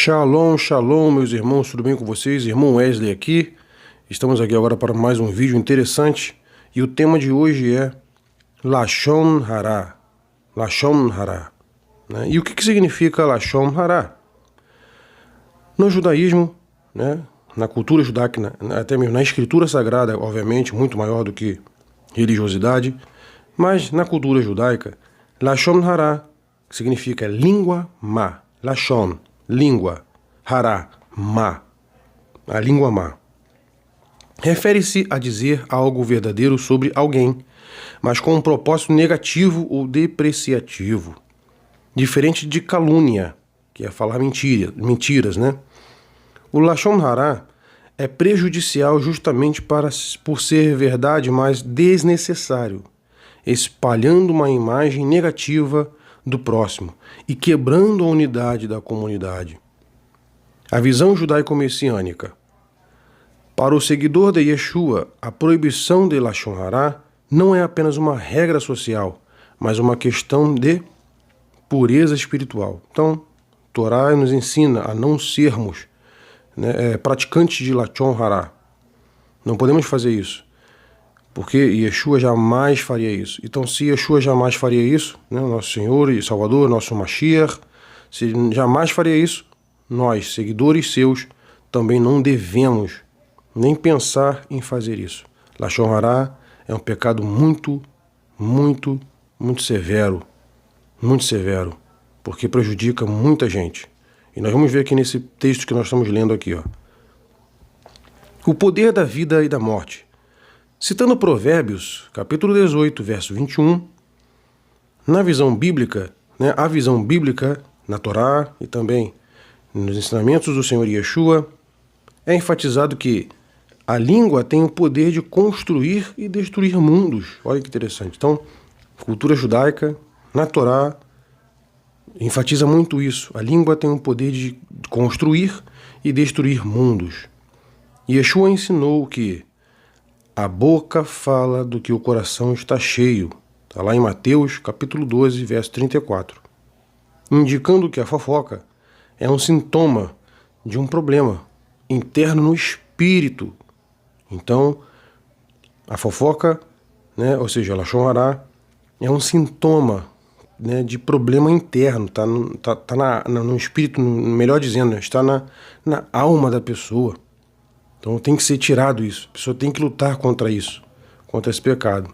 Shalom, shalom, meus irmãos, tudo bem com vocês? Irmão Wesley aqui. Estamos aqui agora para mais um vídeo interessante e o tema de hoje é Lashon Hara. Lashon Hara. E o que significa Lashon Hara? No judaísmo, na cultura judaica, até mesmo na escritura sagrada, obviamente, muito maior do que religiosidade, mas na cultura judaica, Lashon Hara significa língua má. Lashon, língua, Hara, má, a língua má. Refere-se a dizer algo verdadeiro sobre alguém, mas com um propósito negativo ou depreciativo. Diferente de calúnia, que é falar mentiras, né? O Lashon Hara é prejudicial justamente por ser verdade, mas desnecessário, espalhando uma imagem negativa do próximo e quebrando a unidade da comunidade. A visão judaico-messiânica. Para o seguidor de Yeshua, a proibição de Lashon Hara não é apenas uma regra social, mas uma questão de pureza espiritual. Então, a Torá nos ensina a não sermos praticantes de Lashon Hara. Não podemos fazer isso, porque Yeshua jamais faria isso. Então, se Yeshua jamais faria isso, nosso Senhor e Salvador, nosso Mashiach, se jamais faria isso, nós, seguidores seus, também não devemos nem pensar em fazer isso. Lashon Hara é um pecado muito severo, porque prejudica muita gente. E nós vamos ver aqui nesse texto que nós estamos lendo aqui, ó. O poder da vida e da morte. Citando Provérbios, capítulo 18, verso 21, na visão bíblica, a visão bíblica na Torá e também nos ensinamentos do Senhor Yeshua, é enfatizado que a língua tem o poder de construir e destruir mundos. Olha que interessante. Então, cultura judaica, na Torá, enfatiza muito isso. A língua tem o poder de construir e destruir mundos. Yeshua ensinou que a boca fala do que o coração está cheio. Está lá em Mateus, capítulo 12, verso 34. Indicando que a fofoca é um sintoma de um problema interno no espírito. Então, a fofoca, ou seja, Lashon Hara, é um sintoma de problema interno. Está no espírito, melhor dizendo, está na alma da pessoa. Então tem que ser tirado isso. A pessoa tem que lutar contra isso, contra esse pecado.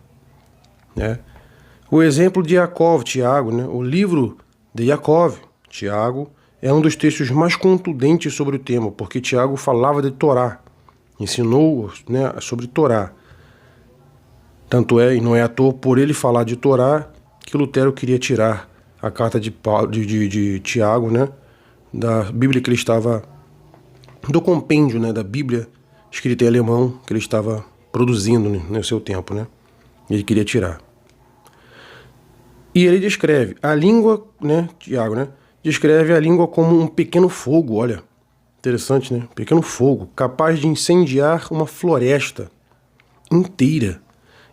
O exemplo de Yaakov, Tiago, o livro de Yaakov, Tiago, é um dos textos mais contundentes sobre o tema, porque Tiago falava de Torá, ensinou sobre Torá. Tanto é, e não é à toa, por ele falar de Torá, que Lutero queria tirar a carta de Tiago, da Bíblia que ele estava, do compêndio da Bíblia escrita em alemão que ele estava produzindo no seu tempo, Ele queria tirar. E ele descreve a língua, Tiago, descreve a língua como um pequeno fogo, olha, interessante, Um pequeno fogo, capaz de incendiar uma floresta inteira,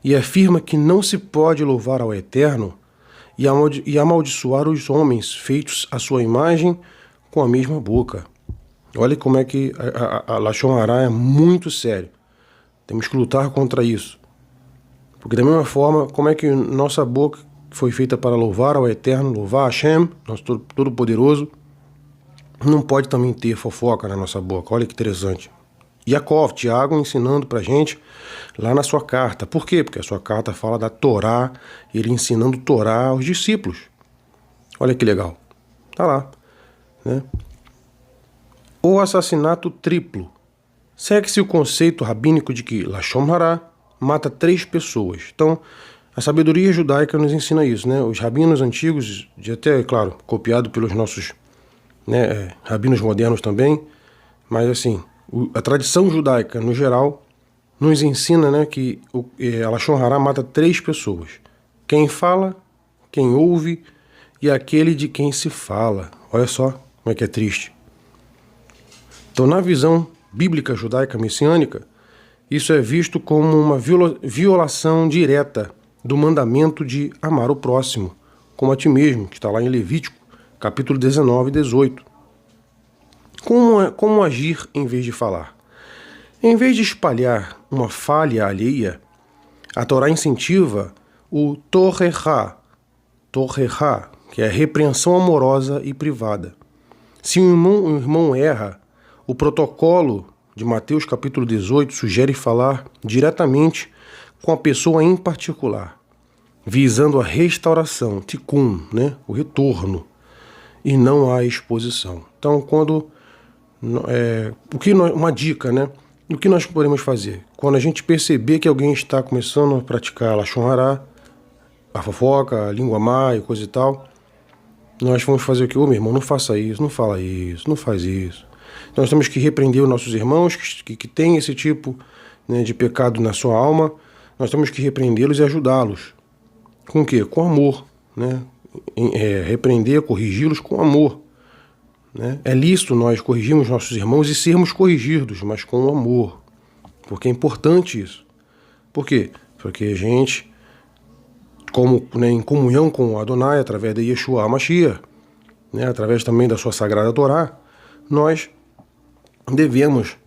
e afirma que não se pode louvar ao Eterno e amaldiçoar os homens feitos à sua imagem com a mesma boca. Olha como é que a Lashon Hara é muito sério. Temos que lutar contra isso. Porque da mesma forma, como é que nossa boca foi feita para louvar ao Eterno, louvar a Hashem, nosso Todo-Poderoso, não pode também ter fofoca na nossa boca. Olha que interessante. Yaakov, Tiago, ensinando pra gente lá na sua carta. Por quê? Porque a sua carta fala da Torá, ele ensinando Torá aos discípulos. Olha que legal. Tá lá, O assassinato triplo. Segue-se o conceito rabínico de que Lashon Hara mata 3 pessoas. Então, a sabedoria judaica nos ensina isso, Os rabinos antigos, até, claro, copiado pelos nossos rabinos modernos também, mas assim, a tradição judaica, no geral, nos ensina que a Lashon Hara mata 3 pessoas. Quem fala, quem ouve e aquele de quem se fala. Olha só como é que é triste. Então, na visão bíblica judaica messiânica, isso é visto como uma violação direta do mandamento de amar o próximo, como a ti mesmo, que está lá em Levítico, capítulo 19 e 18. Como agir em vez de falar? Em vez de espalhar uma falha alheia, a Torá incentiva o torrechá, que é a repreensão amorosa e privada. Se um irmão erra, o protocolo de Mateus capítulo 18 sugere falar diretamente com a pessoa em particular, visando a restauração, tikkun, né, o retorno, e não a exposição. Então, uma dica, né? O que nós podemos fazer? Quando a gente perceber que alguém está começando a praticar Lashon Hará, a fofoca, a língua má e coisa e tal, nós vamos fazer o que? Ô, meu irmão, não faça isso, não fala isso, não faz isso. Nós temos que repreender os nossos irmãos que têm esse tipo, né, de pecado na sua alma. Nós temos que repreendê-los e ajudá-los. Com o quê? Com amor, né? Repreender, corrigi-los com amor. Né? É lícito nós corrigirmos nossos irmãos e sermos corrigidos, mas com amor. Porque é importante isso. Por quê? Porque a gente, em comunhão com Adonai, através de Yeshua HaMashiach, né, através também da sua Sagrada Torá, nós devemos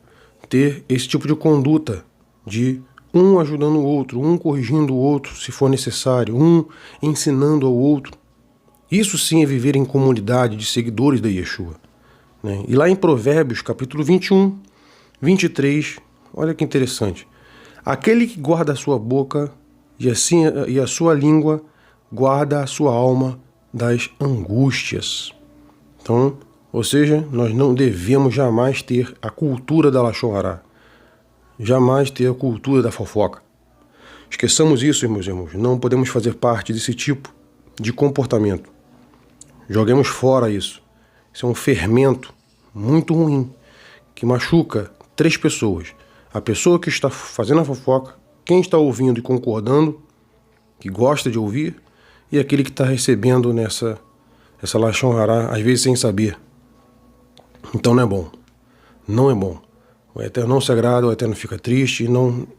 ter esse tipo de conduta, de um ajudando o outro, um corrigindo o outro se for necessário, um ensinando ao outro. Isso sim é viver em comunidade de seguidores de Yeshua. Né? E lá em Provérbios, capítulo 21, 23, olha que interessante. Aquele que guarda a sua boca e a sua língua guarda a sua alma das angústias. Então, ou seja, nós não devemos jamais ter a cultura da Lashon Hará. Jamais ter a cultura da fofoca. Esqueçamos isso, meus irmãos. Não podemos fazer parte desse tipo de comportamento. Joguemos fora isso. Isso é um fermento muito ruim, que machuca 3 pessoas. A pessoa que está fazendo a fofoca, quem está ouvindo e concordando, que gosta de ouvir, e aquele que está recebendo essa Lashon Hará, às vezes sem saber. Então não é bom. Não é bom. O Eterno não se agrada, o Eterno fica triste,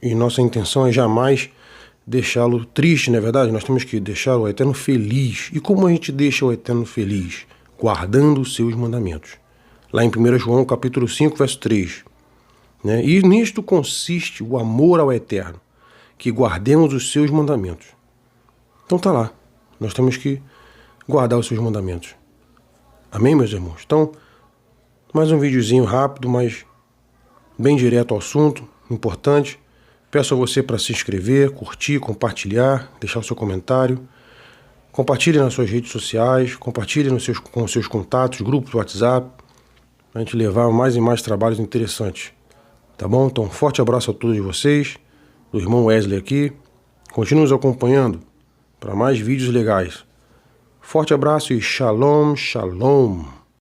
e nossa intenção é jamais deixá-lo triste, não é verdade? Nós temos que deixar o Eterno feliz. E como a gente deixa o Eterno feliz? Guardando os seus mandamentos. Lá em 1 João capítulo 5, verso 3. Né? E nisto consiste o amor ao Eterno, que guardemos os seus mandamentos. Então tá lá. Nós temos que guardar os seus mandamentos. Amém, meus irmãos? Então, mais um videozinho rápido, mas bem direto ao assunto, importante. Peço a você para se inscrever, curtir, compartilhar, deixar o seu comentário. Compartilhe nas suas redes sociais, compartilhe com os seus contatos, grupos do WhatsApp, para a gente levar mais e mais trabalhos interessantes. Tá bom? Então, um forte abraço a todos vocês, do irmão Wesley aqui. Continue nos acompanhando para mais vídeos legais. Forte abraço e shalom, shalom.